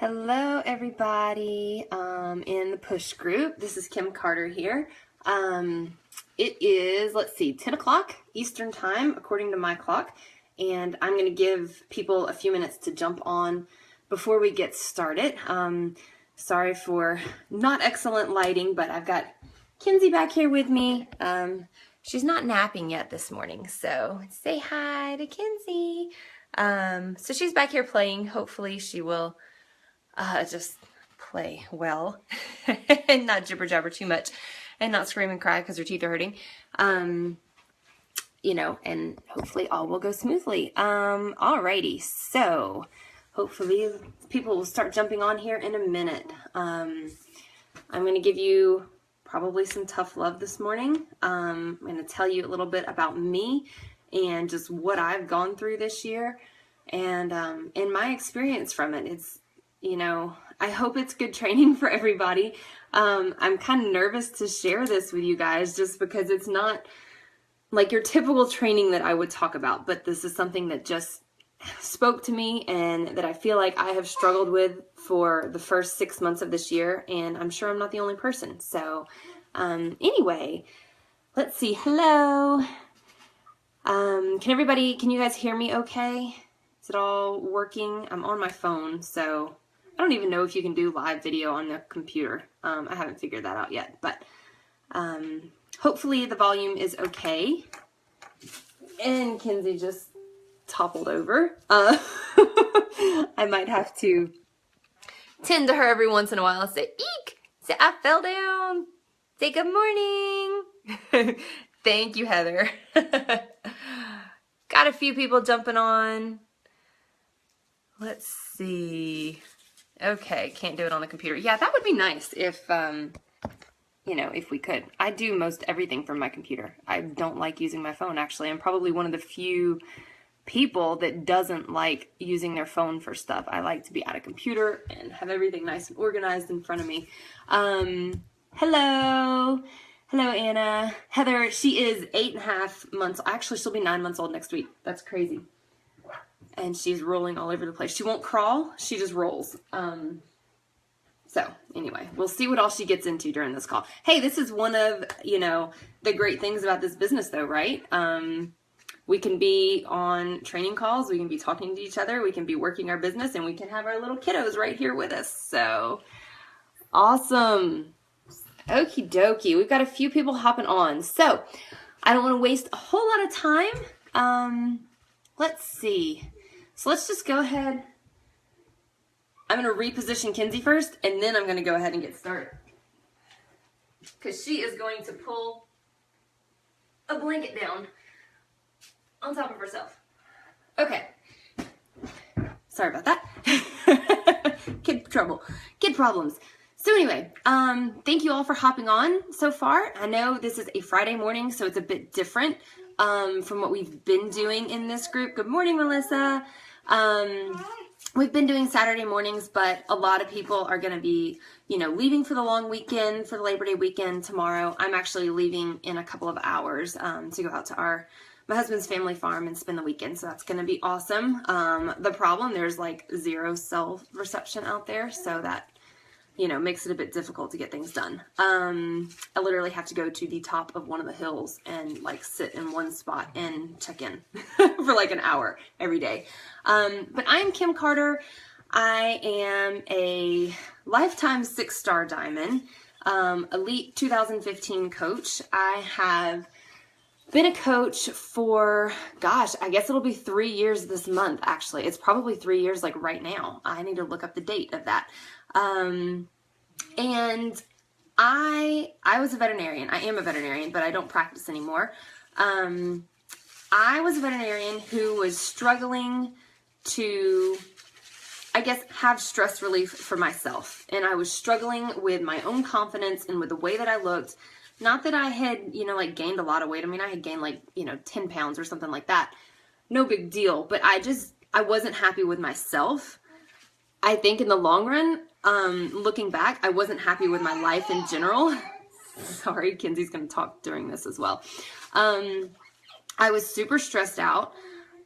Hello, everybody in the push group. This is Kim Carter here. It is, 10 o'clock Eastern time, according to my clock, and I'm going to give people a few minutes to jump on before we get started. Sorry for not excellent lighting, but I've got Kinsey back here with me. She's not napping yet this morning, so say hi to Kinsey. So she's back here playing. Hopefully she will just play well and not jibber jabber too much and not scream and cry because her teeth are hurting. And hopefully all will go smoothly. Alrighty, so hopefully people will start jumping on here in a minute. I'm going to give you probably some tough love this morning. I'm going to tell you a little bit about me and just what I've gone through this year and in my experience from it. I hope it's good training for everybody. I'm kind of nervous to share this with you guys just because it's not like your typical training that I would talk about, but this is something that just spoke to me and that I feel like I have struggled with for the first 6 months of this year, and I'm sure I'm not the only person. So anyway, let's see. Hello. Can you guys hear me okay? Is it all working? I'm on my phone, so I don't even know if you can do live video on the computer. I haven't figured that out yet, but hopefully the volume is okay. And Kinsey just toppled over. I might have to tend to her every once in a while. Say, eek! Say, I fell down. Say, good morning. Thank you, Heather. Got a few people jumping on. Let's see. Okay, can't do it on the computer. Yeah, that would be nice if, if we could. I do most everything from my computer. I don't like using my phone, actually. I'm probably one of the few people that doesn't like using their phone for stuff. I like to be at a computer and have everything nice and organized in front of me. Hello. Hello, Anna. Heather, she is 8.5 months. Actually, she'll be 9 months old next week. That's crazy. And she's rolling all over the place. She won't crawl, she just rolls. So anyway, we'll see what all she gets into during this call. Hey, this is one of, the great things about this business though, right? We can be on training calls, we can be talking to each other, we can be working our business, and we can have our little kiddos right here with us. So awesome. Okie dokie. We've got a few people hopping on. So I don't want to waste a whole lot of time. Let's see. So let's just go ahead. I'm going to reposition Kinsey first, and then I'm going to go ahead and get started. Because she is going to pull a blanket down on top of herself. Okay. Sorry about that. Kid trouble. Kid problems. So anyway, thank you all for hopping on so far. I know this is a Friday morning, so it's a bit different from what we've been doing in this group. Good morning, Melissa. We've been doing Saturday mornings, but a lot of people are going to be, leaving for the long weekend, for the Labor Day weekend tomorrow. I'm actually leaving in a couple of hours to go out to my husband's family farm and spend the weekend, so that's going to be awesome. The problem, there's like 0 cell reception out there, so that makes it a bit difficult to get things done. I literally have to go to the top of one of the hills and sit in one spot and check in for an hour every day. But I'm Kim Carter. I am a lifetime 6-star diamond, elite 2015 coach. I have been a coach for, I guess it'll be 3 years this month, actually. It's probably 3 years right now. I need to look up the date of that. And I was a veterinarian. I am a veterinarian, but I don't practice anymore. I was a veterinarian who was struggling to, have stress relief for myself. And I was struggling with my own confidence and with the way that I looked. Not that I had, gained a lot of weight. I mean, I had gained 10 pounds or something like that. No big deal. But I wasn't happy with myself. I think in the long run, looking back, I wasn't happy with my life in general. Sorry, Kinsey's going to talk during this as well. I was super stressed out.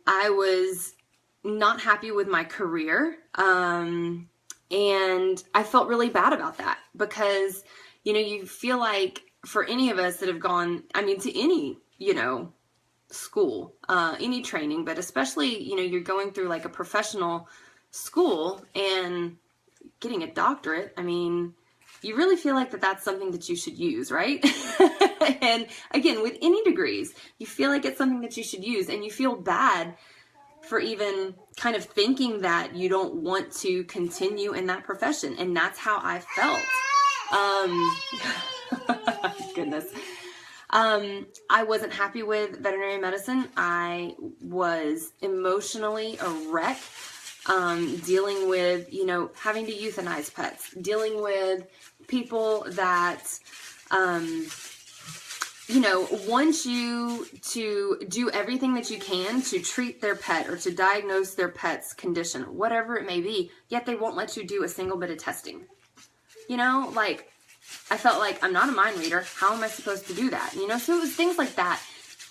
I was not happy with my career. And I felt really bad about that because, you feel like for any of us that have gone, to any, school, any training, but especially, you're going through like a professional school and getting a doctorate. You really feel like that's something that you should use, right? And again, with any degrees, you feel like it's something that you should use, and you feel bad for even kind of thinking that you don't want to continue in that profession. And that's how I felt. Goodness. I wasn't happy with veterinary medicine. I was emotionally a wreck, dealing with, having to euthanize pets, dealing with people that, want you to do everything that you can to treat their pet or to diagnose their pet's condition, whatever it may be, yet they won't let you do a single bit of testing. I felt like I'm not a mind reader. How am I supposed to do that? So it was things like that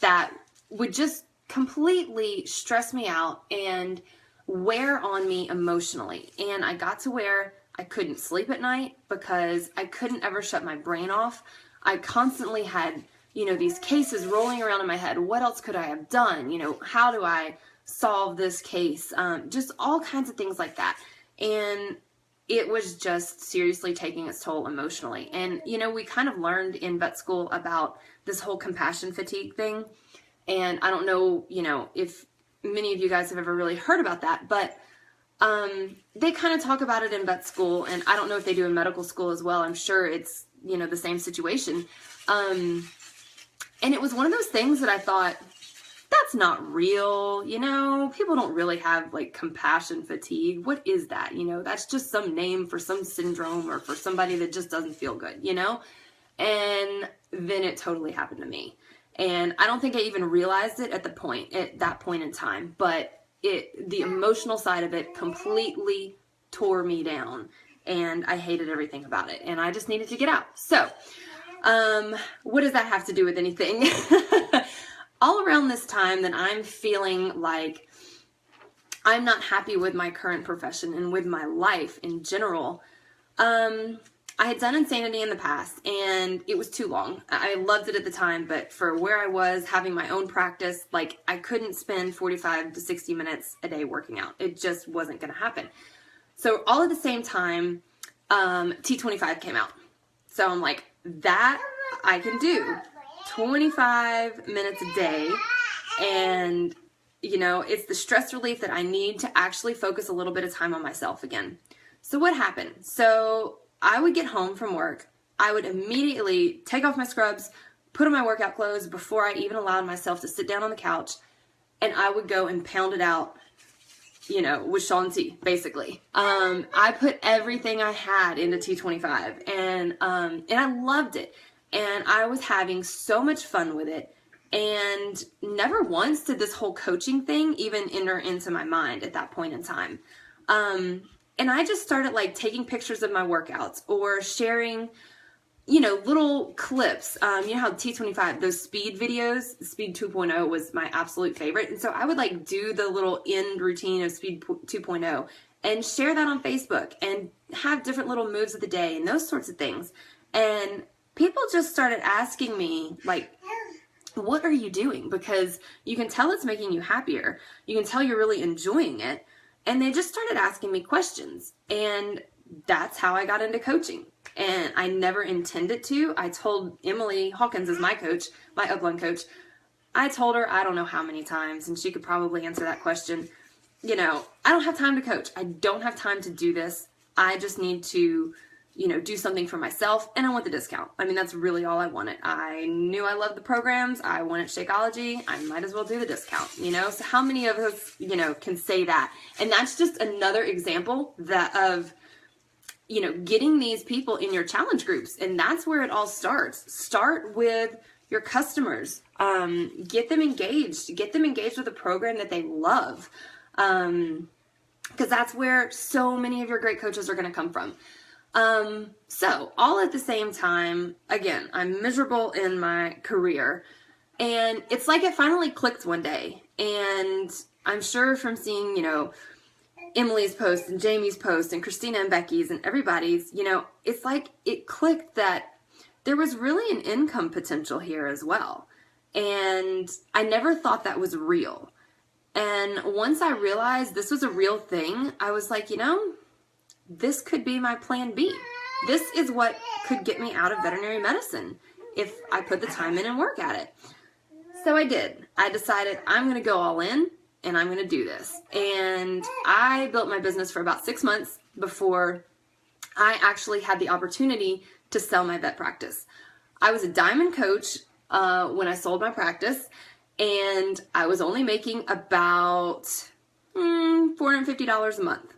that would just completely stress me out and wear on me emotionally. And I got to where I couldn't sleep at night because I couldn't ever shut my brain off. I constantly had, these cases rolling around in my head. What else could I have done? How do I solve this case? Just all kinds of things like that. And it was just seriously taking its toll emotionally. And, we kind of learned in vet school about this whole compassion fatigue thing. And I don't know, if many of you guys have ever really heard about that, but they kind of talk about it in vet school, and I don't know if they do in medical school as well. I'm sure it's, the same situation. And it was one of those things that I thought, that's not real, people don't really have like compassion fatigue. What is that? That's just some name for some syndrome or for somebody that just doesn't feel good, and then it totally happened to me. And I don't think I even realized it at that point in time, but the emotional side of it completely tore me down, and I hated everything about it, and I just needed to get out. So, what does that have to do with anything? All around this time that I'm feeling like I'm not happy with my current profession and with my life in general, I had done Insanity in the past, and it was too long. I loved it at the time, but for where I was having my own practice, like I couldn't spend 45 to 60 minutes a day working out. It just wasn't going to happen. So all at the same time, T25 came out. So I'm like, that I can do 25 minutes a day. And, it's the stress relief that I need to actually focus a little bit of time on myself again. So what happened? So I would get home from work. I would immediately take off my scrubs, put on my workout clothes before I even allowed myself to sit down on the couch, and I would go and pound it out, with Shaun T, basically. I put everything I had into T25, and I loved it. And I was having so much fun with it. And never once did this whole coaching thing even enter into my mind at that point in time. And I just started like taking pictures of my workouts or sharing, little clips. You know how T25, those speed videos, Speed 2.0 was my absolute favorite. And so I would like do the little end routine of Speed 2.0 and share that on Facebook and have different little moves of the day and those sorts of things. And people just started asking me like, what are you doing? Because you can tell it's making you happier. You can tell you're really enjoying it. And they just started asking me questions. And that's how I got into coaching. And I never intended to. I told Emily Hawkins is my coach, my upline coach. I told her I don't know how many times, and she could probably answer that question. I don't have time to coach. I don't have time to do this. I just need to, do something for myself, and I want the discount. That's really all I wanted. I knew I loved the programs. I wanted Shakeology. I might as well do the discount, So how many of us, can say that? And that's just another example of getting these people in your challenge groups. And that's where it all starts. Start with your customers. Get them engaged. Get them engaged with a program that they love. Because that's where so many of your great coaches are going to come from. So all at the same time, again, I'm miserable in my career, and it's like it finally clicked one day. And I'm sure from seeing, Emily's post and Jamie's post and Christina and Becky's and everybody's, you know, it's like it clicked that there was really an income potential here as well. And I never thought that was real. And once I realized this was a real thing, I was like, you know, this could be my plan B. This is what could get me out of veterinary medicine if I put the time in and work at it. So I did. I decided I'm going to go all in and I'm going to do this. And I built my business for about 6 months before I actually had the opportunity to sell my vet practice. I was a diamond coach when I sold my practice, and I was only making about $450 a month.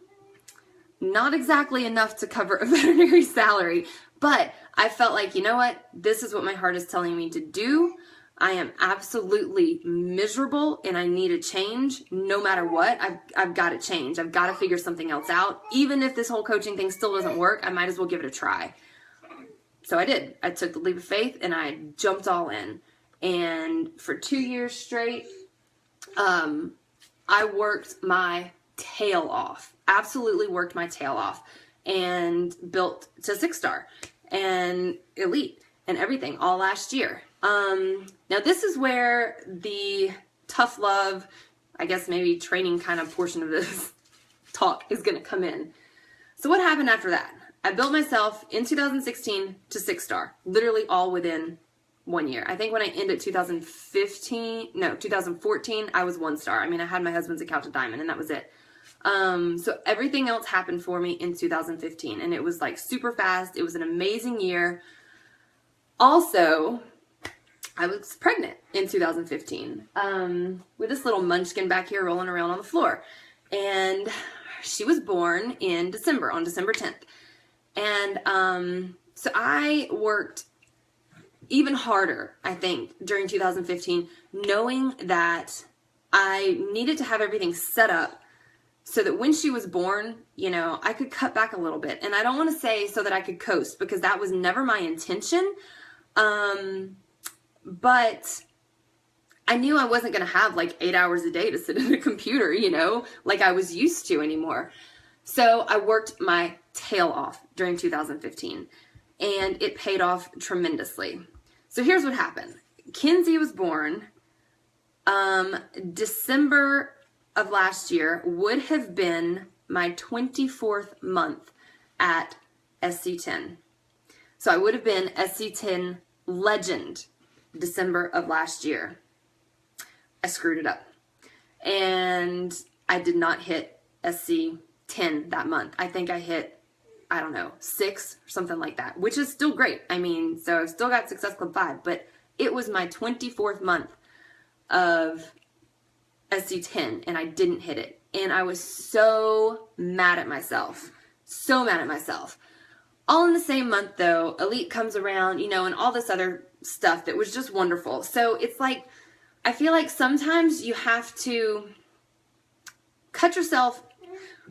Not exactly enough to cover a veterinary salary, but I felt like, you know what? This is what my heart is telling me to do. I am absolutely miserable and I need a change. No matter what, I've got to change. I've got to figure something else out. Even if this whole coaching thing still doesn't work, I might as well give it a try. So I did. I took the leap of faith and I jumped all in. And for 2 years straight, I worked my tail off. Absolutely worked my tail off and built to 6-star and elite and everything all last year. Now this is where the tough love, I guess maybe training kind of portion of this talk is going to come in. So what happened after that? I built myself in 2016 to 6-star, literally all within 1 year. I think when I ended 2014, I was 1-star. I mean, I had my husband's account to diamond and that was it. So everything else happened for me in 2015 and it was like super fast. It was an amazing year. Also, I was pregnant in 2015 with this little munchkin back here rolling around on the floor. And she was born in December, on December 10th. And so I worked even harder, I think, during 2015, knowing that I needed to have everything set up so that when she was born, you know, I could cut back a little bit. And I don't want to say so that I could coast, because that was never my intention. But I knew I wasn't going to have like 8 hours a day to sit at a computer, you know, like I was used to anymore. So I worked my tail off during 2015 and it paid off tremendously. So here's what happened. Kinsey was born, December of last year would have been my 24th month at SC10. So I would have been SC10 legend December of last year. I screwed it up. And I did not hit SC10 that month. I think I hit, I don't know, 6 or something like that, which is still great. I mean, so I've still got Success Club 5, but it was my 24th month of SC10 and I didn't hit it. And I was so mad at myself. So mad at myself. All in the same month though, Elite comes around, you know, and all this other stuff that was just wonderful. So it's like, I feel like sometimes you have to cut yourself,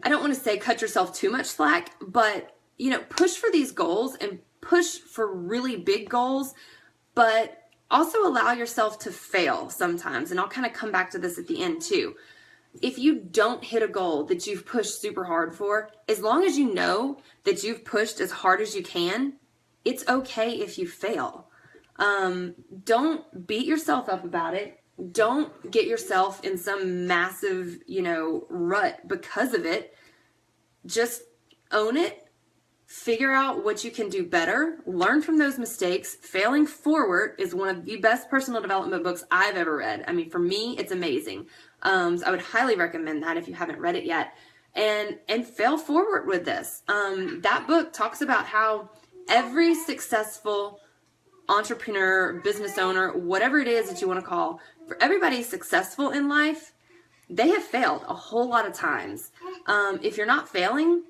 I don't want to say cut yourself too much slack, but, you know, push for these goals and push for really big goals, but also allow yourself to fail sometimes. And I'll kind of come back to this at the end too. If you don't hit a goal that you've pushed super hard for, as long as you know that you've pushed as hard as you can, it's okay if you fail. Don't beat yourself up about it. Don't get yourself in some massive, you know, rut because of it. Just own it. Figure out what you can do better. Learn from those mistakes. Failing Forward is one of the best personal development books I've ever read. I mean, for me, it's amazing. So I would highly recommend that if you haven't read it yet. And fail forward with this. That book talks about how every successful entrepreneur, business owner, whatever it is that you want to call, for everybody successful in life, they have failed a whole lot of times. If you're not failing,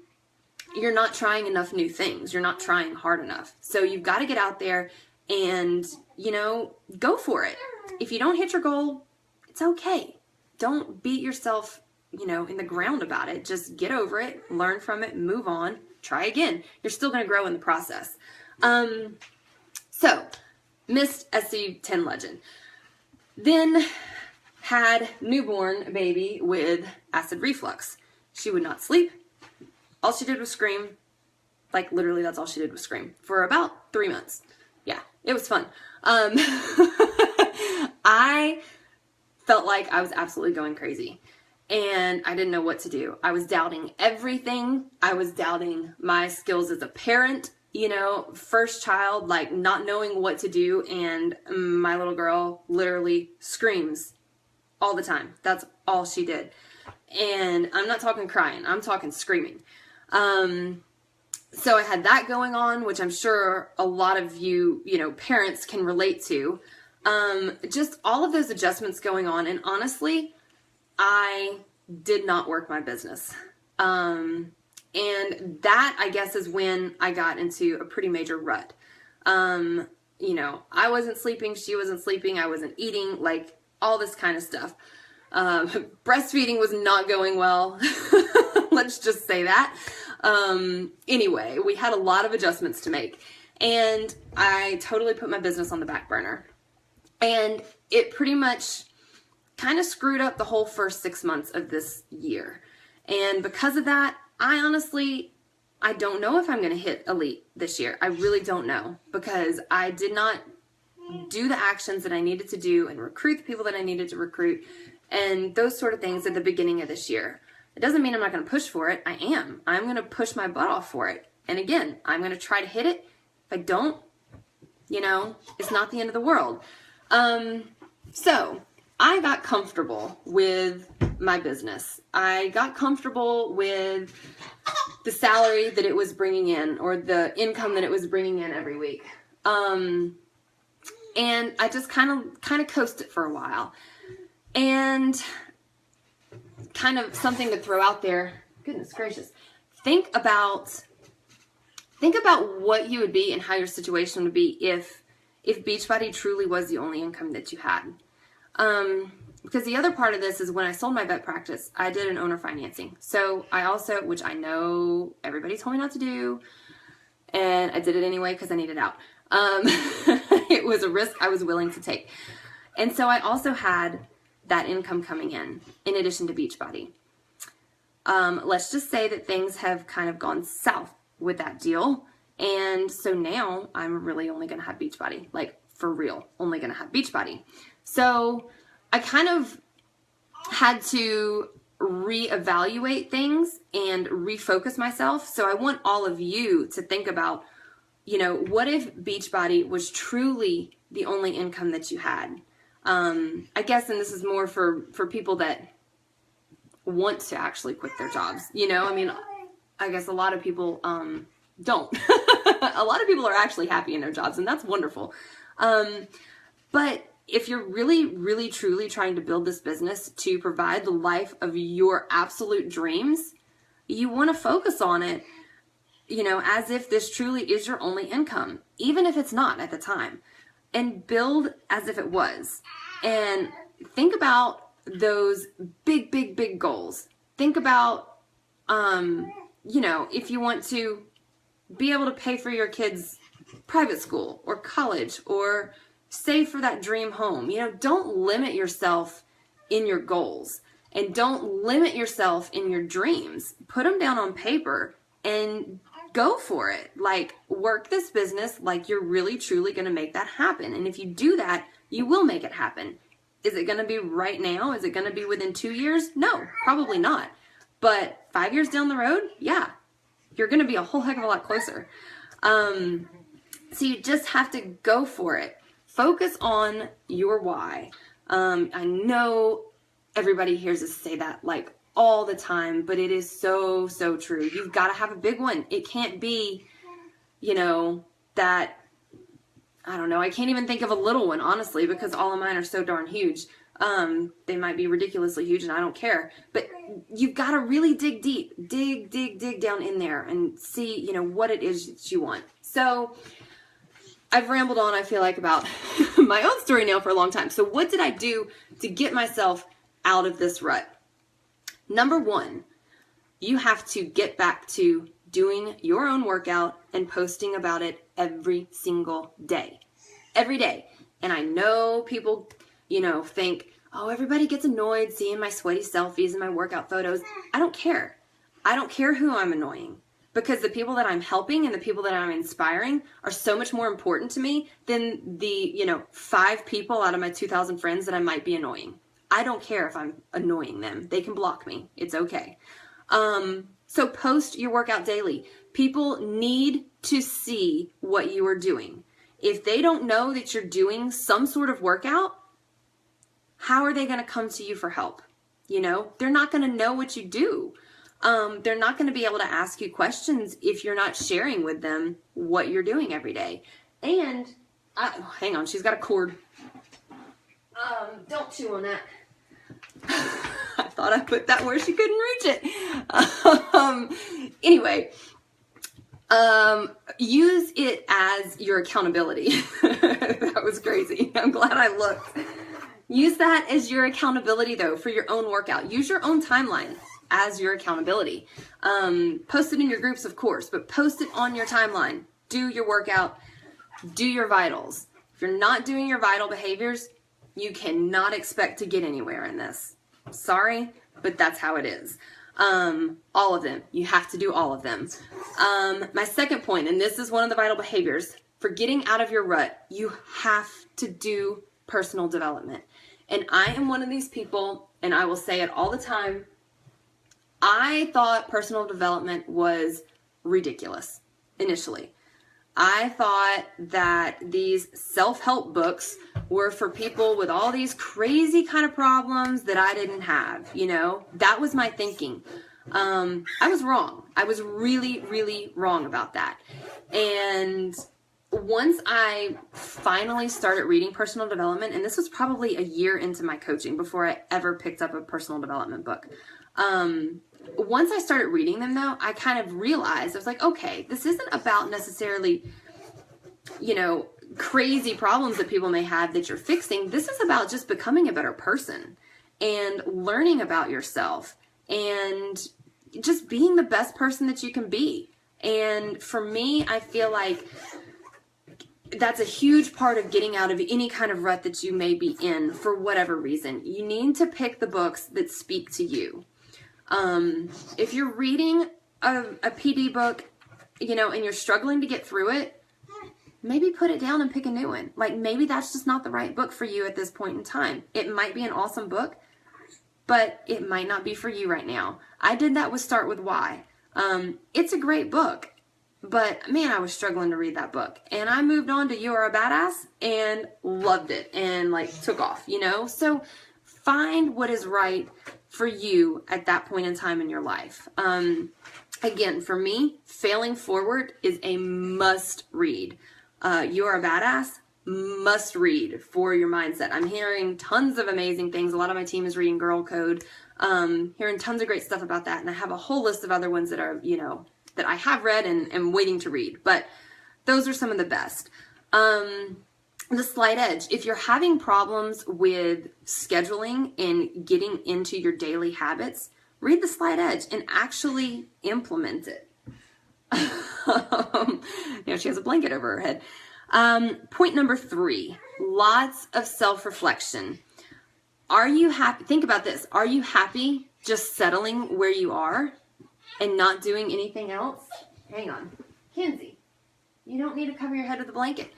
you're not trying enough new things. You're not trying hard enough. So you've got to get out there and, you know, go for it. If you don't hit your goal, it's okay. Don't beat yourself, you know, in the ground about it. Just get over it, learn from it, move on, try again. You're still going to grow in the process. So, missed SC10 legend. Then had newborn baby with acid reflux. She would not sleep. All she did was scream. Like, literally, that's all she did was scream for about 3 months. Yeah, it was fun. I felt like I was absolutely going crazy. And I didn't know what to do. I was doubting everything. I was doubting my skills as a parent. You know, first child, like not knowing what to do. And my little girl literally screams all the time. That's all she did. And I'm not talking crying. I'm talking screaming. So I had that going on, which I'm sure a lot of you, parents can relate to. Just all of those adjustments going on. And honestly, I did not work my business. And that, I guess, is when I got into a pretty major rut. I wasn't sleeping. She wasn't sleeping. I wasn't eating, like all this kind of stuff. Breastfeeding was not going well. Let's just say that. Anyway, we had a lot of adjustments to make, and I totally put my business on the back burner, and it pretty much kind of screwed up the whole first 6 months of this year. And because of that, I don't know if I'm going to hit elite this year. I really don't know, because I did not do the actions that I needed to do and recruit the people that I needed to recruit and those sort of things at the beginning of this year. It doesn't mean I'm not going to push for it. I am. I'm going to push my butt off for it. And again, I'm going to try to hit it. If I don't, it's not the end of the world. So I got comfortable with my business. I got comfortable with the salary that it was bringing in, or the income that it was bringing in every week. And I just kind of coasted for a while. And kind of something to throw out there. Goodness gracious. Think about what you would be and how your situation would be if Beachbody truly was the only income that you had. Because the other part of this is when I sold my vet practice, I did an owner financing. So I also, which I know everybody told me not to do, and I did it anyway because I needed out. It was a risk I was willing to take. And so I also had that income coming in addition to Beachbody. Let's just say that things have kind of gone south with that deal. And so now I'm really only going to have Beachbody, like for real, only going to have Beachbody. So I kind of had to reevaluate things and refocus myself. So I want all of you to think about, what if Beachbody was truly the only income that you had? I guess, and this is more for people that want to actually quit their jobs. I guess a lot of people don't. A lot of people are actually happy in their jobs, and that's wonderful. But if you're really, really, truly trying to build this business to provide the life of your absolute dreams, you want to focus on it, as if this truly is your only income, even if it's not at the time. And build as if it was. And think about those big, big, big goals. Think about, if you want to be able to pay for your kids' private school or college, or save for that dream home. Don't limit yourself in your goals, and don't limit yourself in your dreams. Put them down on paper and go for it. Like, work this business like you're really, truly going to make that happen. And if you do that, you will make it happen. Is it going to be right now? Is it going to be within 2 years? No, probably not. But 5 years down the road, yeah, you're going to be a whole heck of a lot closer. So you just have to go for it. Focus on your why. I know everybody hears us say that like all the time, but it is so, so true. You've got to have a big one. It can't be, that, I don't know, I can't even think of a little one, honestly, because all of mine are so darn huge. They might be ridiculously huge and I don't care, but you've got to really dig deep, dig down in there and see, what it is that you want. So I've rambled on, I feel like, about my own story now for a long time. So what did I do to get myself out of this rut? Number one, you have to get back to doing your own workout and posting about it every single day. Every day. And I know people, think, oh, everybody gets annoyed seeing my sweaty selfies and my workout photos. I don't care. I don't care who I'm annoying, because the people that I'm helping and the people that I'm inspiring are so much more important to me than the, 5 people out of my 2,000 friends that I might be annoying. I don't care if I'm annoying them. They can block me. It's okay. So post your workout daily. People need to see what you are doing. If they don't know that you're doing some sort of workout, how are they going to come to you for help? They're not going to know what you do. They're not going to be able to ask you questions if you're not sharing with them what you're doing every day. And, hang on, she's got a cord. Don't chew on that. I thought I put that where she couldn't reach it. Anyway, use it as your accountability. That was crazy. I'm glad I looked. Use that as your accountability, though, for your own workout. Use your own timeline as your accountability. Post it in your groups, of course, but post it on your timeline. Do your workout. Do your vitals. If you're not doing your vital behaviors, you cannot expect to get anywhere in this. Sorry, but that's how it is. All of them. You have to do all of them. My second point, and this is one of the vital behaviors, for getting out of your rut, you have to do personal development. And I am one of these people, and I will say it all the time, I thought personal development was ridiculous initially. I thought that these self-help books were for people with all these crazy kind of problems that I didn't have, That was my thinking. I was wrong. I was really, really wrong about that. And once I finally started reading personal development, and this was probably a year into my coaching before I ever picked up a personal development book. Once I started reading them, though, I kind of realized, I was like, okay, this isn't about necessarily, crazy problems that people may have that you're fixing. This is about just becoming a better person and learning about yourself and just being the best person that you can be. And for me, I feel like that's a huge part of getting out of any kind of rut that you may be in for whatever reason. You need to pick the books that speak to you. If you're reading a PD book, and you're struggling to get through it, maybe put it down and pick a new one. Like, maybe that's just not the right book for you at this point in time. It might be an awesome book, but it might not be for you right now. I did that with Start With Why. It's a great book, but man, I was struggling to read that book. And I moved on to You Are a Badass and loved it and took off, So find what is right for you at that point in time in your life. Again, for me, Failing Forward is a must read. You Are a Badass, must read for your mindset. I'm hearing tons of amazing things. A lot of my team is reading Girl Code. Hearing tons of great stuff about that. And I have a whole list of other ones that are, that I have read and am waiting to read. But those are some of the best. The Slight Edge. If you're having problems with scheduling and getting into your daily habits, read The Slight Edge and actually implement it. She has a blanket over her head. Point number 3, lots of self-reflection. Are you happy? Think about this. Are you happy just settling where you are and not doing anything else? Hang on. Kenzie, you don't need to cover your head with a blanket.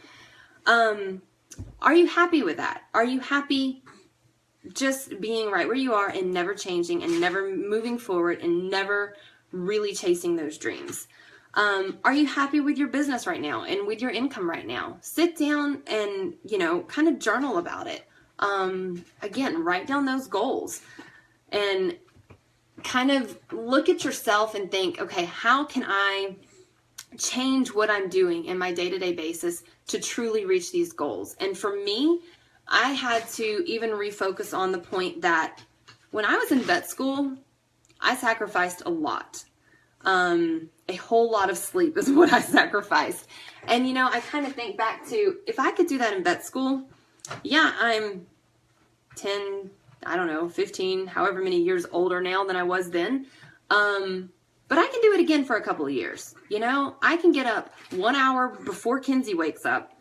Are you happy with that? Are you happy just being right where you are and never changing and never moving forward and never really chasing those dreams? Are you happy with your business right now and with your income right now? Sit down and, kind of journal about it. Again, write down those goals and kind of look at yourself and think, okay, how can I change what I'm doing in my day-to-day basis to truly reach these goals? And for me, I had to even refocus on the point that when I was in vet school, I sacrificed a lot. A whole lot of sleep is what I sacrificed. And, I kind of think back to, if I could do that in vet school, yeah, I'm 10, 15, however many years older now than I was then. But I can do it again for a couple of years. I can get up 1 hour before Kenzie wakes up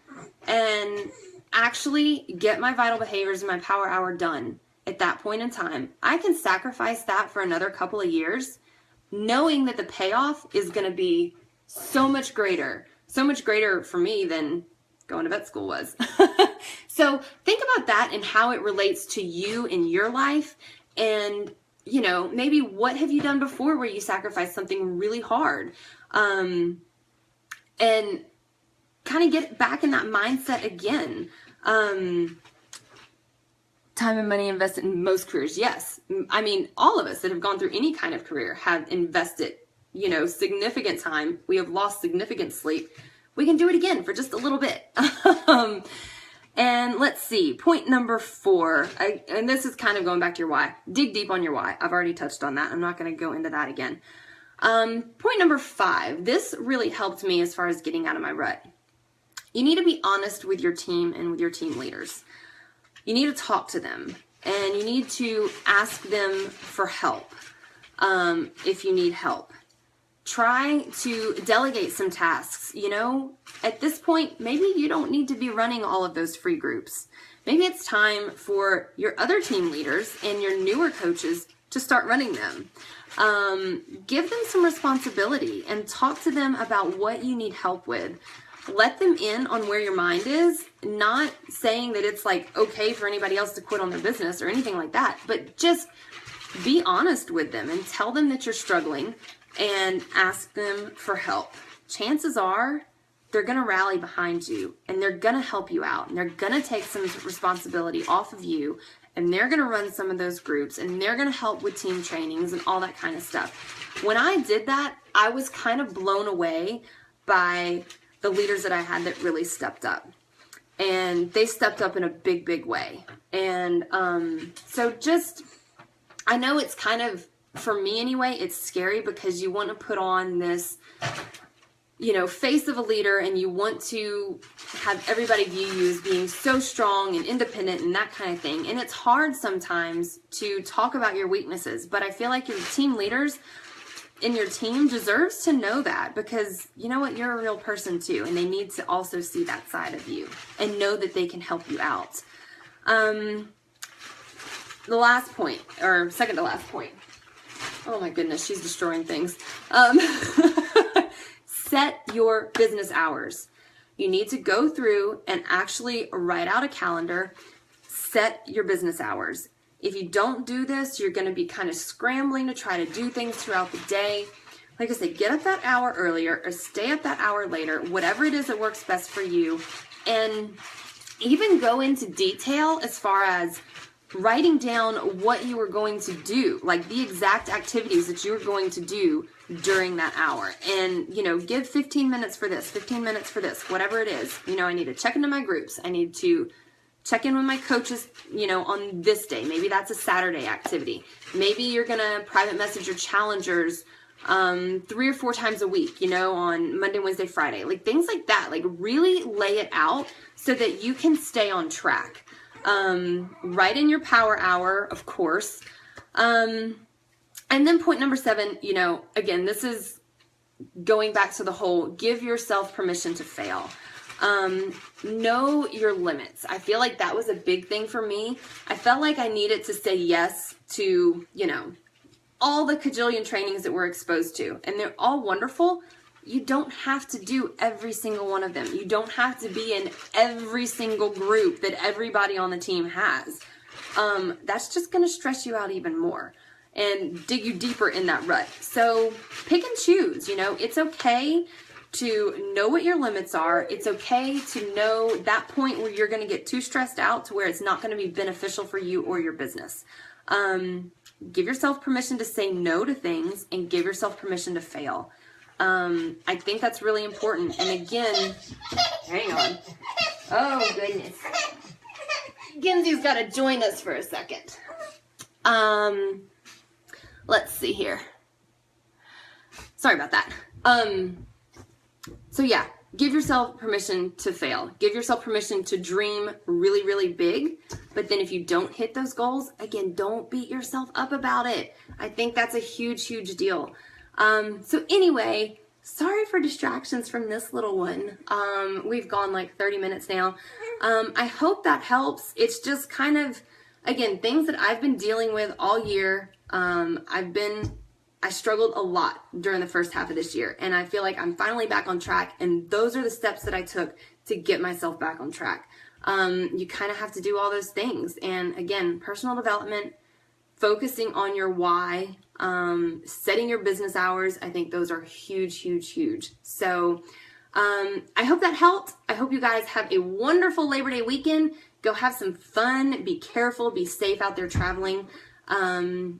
and actually get my vital behaviors and my power hour done at that point in time. I can sacrifice that for another couple of years, knowing that the payoff is going to be so much greater for me than going to vet school was. So think about that and how it relates to you in your life. And, you know, maybe what have you done before where you sacrificed something really hard? And kind of get back in that mindset again. Time and money invested in most careers. Yes. I mean, all of us that have gone through any kind of career have invested, you know, significant time. We have lost significant sleep. We can do it again for just a little bit. And let's see, point number 4, and this is kind of going back to your why. Dig deep on your why. I've already touched on that. I'm not going to go into that again. Point number 5, this really helped me as far as getting out of my rut. You need to be honest with your team and with your team leaders. You need to talk to them, and you need to ask them for help if you need help. Try to delegate some tasks. You know, at this point, maybe you don't need to be running all of those free groups. Maybe it's time for your other team leaders and your newer coaches to start running them. Give them some responsibility and talk to them about what you need help with. Let them in on where your mind is, not saying that it's like okay for anybody else to quit on their business or anything like that, but just be honest with them and tell them that you're struggling and ask them for help. Chances are they're going to rally behind you and they're going to help you out and they're going to take some responsibility off of you and they're going to run some of those groups and they're going to help with team trainings and all that kind of stuff. When I did that, I was kind of blown away by the leaders that I had that really stepped up. And they stepped up in a big, big way. And so just, I know it's kind of, for me anyway, it's scary because you want to put on this, you know, face of a leader and you want to have everybody view you as being so strong and independent and that kind of thing. And it's hard sometimes to talk about your weaknesses, but I feel like your team leaders in your team deserves to know that because you know what, you're a real person too, and they need to also see that side of you and know that they can help you out. The last point, or second to last point. Oh my goodness, she's destroying things. Set your business hours. You need to go through and actually write out a calendar, set your business hours. If you don't do this, you're going to be kind of scrambling to try to do things throughout the day. Like I said, get up that hour earlier or stay up that hour later, whatever it is that works best for you. And even go into detail as far as writing down what you were going to do, like the exact activities that you were going to do during that hour. And, you know, give 15 minutes for this, 15 minutes for this, whatever it is. You know, I need to check into my groups. I need to check in with my coaches, you know, on this day. Maybe that's a Saturday activity. Maybe you're going to private message your challengers 3 or 4 times a week, you know, on Monday, Wednesday, Friday. Like things like that. Like really lay it out so that you can stay on track. Write in your power hour, of course. And then point number 7, you know, again, this is going back to the whole give yourself permission to fail. Know your limits. I feel like that was a big thing for me. I felt like I needed to say yes to, you know, all the cajillion trainings that we're exposed to. And they're all wonderful. You don't have to do every single one of them. You don't have to be in every single group that everybody on the team has. That's just going to stress you out even more and dig you deeper in that rut. So pick and choose, you know, it's okay to know what your limits are. It's okay to know that point where you're going to get too stressed out to where it's not going to be beneficial for you or your business. Give yourself permission to say no to things and give yourself permission to fail. I think that's really important. And again, hang on. Oh goodness. Genzi's got to join us for a second. Let's see here. Sorry about that. So yeah, give yourself permission to fail. Give yourself permission to dream really, really big. But then if you don't hit those goals, again, don't beat yourself up about it. I think that's a huge, huge deal. So anyway, sorry for distractions from this little one. We've gone like 30 minutes now. I hope that helps. It's just kind of, again, things that I've been dealing with all year. I've I struggled a lot during the first half of this year, and I feel like I'm finally back on track, and those are the steps that I took to get myself back on track. You kind of have to do all those things. And again, personal development, focusing on your why, setting your business hours. I think those are huge, huge, huge. So I hope that helped. I hope you guys have a wonderful Labor Day weekend. Go have some fun. Be careful. Be safe out there traveling. And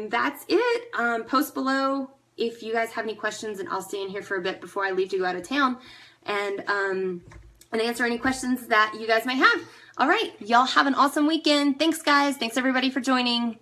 that's it. Post below if you guys have any questions, and I'll stay in here for a bit before I leave to go out of town and answer any questions that you guys might have. All right. Y'all have an awesome weekend. Thanks, guys. Thanks, everybody, for joining.